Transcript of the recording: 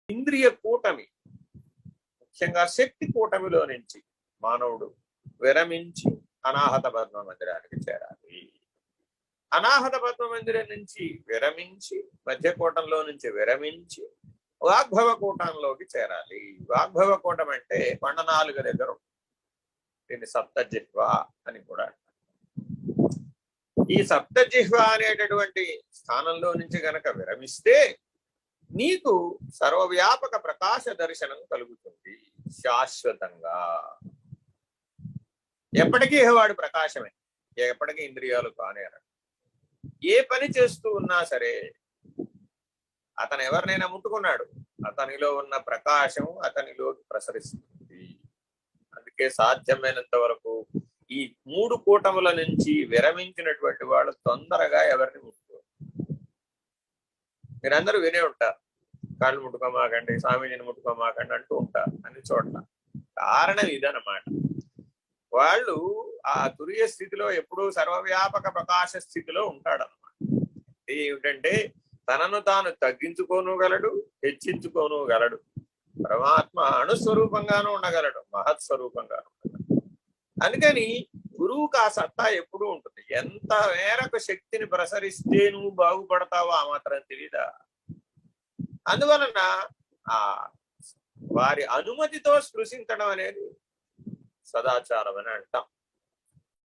ఇంద్రియ కూటమి, ముఖ్యంగా శక్తి కూటమిలో నుంచి మానవుడు విరమించి అనాహత పద్మ మందిరానికి చేరాలి. అనాహత పద్మ మందిరం నుంచి విరమించి, మధ్యకూటంలో నుంచి విరమించి వాగ్భవ కూటంలోకి చేరాలి. వాగ్భవ కూటం అంటే కొండ 4 దగ్గర, దీన్ని సప్తజిహ్వ అని కూడా అంటారు. ఈ సప్తజిహ్వ అనేటటువంటి స్థానంలో నుంచి గనక విరమిస్తే నీకు సర్వవ్యాపక ప్రకాశ దర్శనం కలుగుతుంది శాశ్వతంగా. ఎప్పటికీ వాడు ప్రకాశమే, ఎప్పటికీ ఇంద్రియాలు కానేరడు. ఏ పని చేస్తూ ఉన్నా సరే అతను ఎవరినైనా ముట్టుకున్నాడు, అతనిలో ఉన్న ప్రకాశం అతనిలోకి ప్రసరిస్తుంది. అందుకే సాధ్యమైనంత వరకు ఈ 3 కూటముల నుంచి విరమించినటువంటి వాళ్ళు తొందరగా ఎవరిని ముట్టుకోరు. మీరందరూ వినే ఉంటారు, కాళ్ళు ముట్టుకోమాకండి, స్వామీజీని ముట్టుకోమాకండి అంటూ ఉంటారు అన్ని చోట్ల. కారణం ఇదన్నమాట. వాళ్ళు ఆ తురియ స్థితిలో ఎప్పుడూ సర్వవ్యాపక ప్రకాశ స్థితిలో ఉంటాడన్నమాట. ఏమిటంటే తనను తాను తగ్గించుకోనుగలడు, హెచ్చించుకోనుగలడు. పరమాత్మ అణుస్వరూపంగానూ ఉండగలడు, మహత్స్వరూపంగాను ఉండగలడు. అందుకని గురువుకు ఆ సత్తా ఎప్పుడూ ఉంటుంది. ఎంత మేరకు శక్తిని ప్రసరిస్తే నువ్వు బాగుపడతావో ఆ మాత్రం తెలీదా? అందువలన ఆ వారి అనుమతితో స్పృశించడం అనేది సదాచారం అని అంటాం.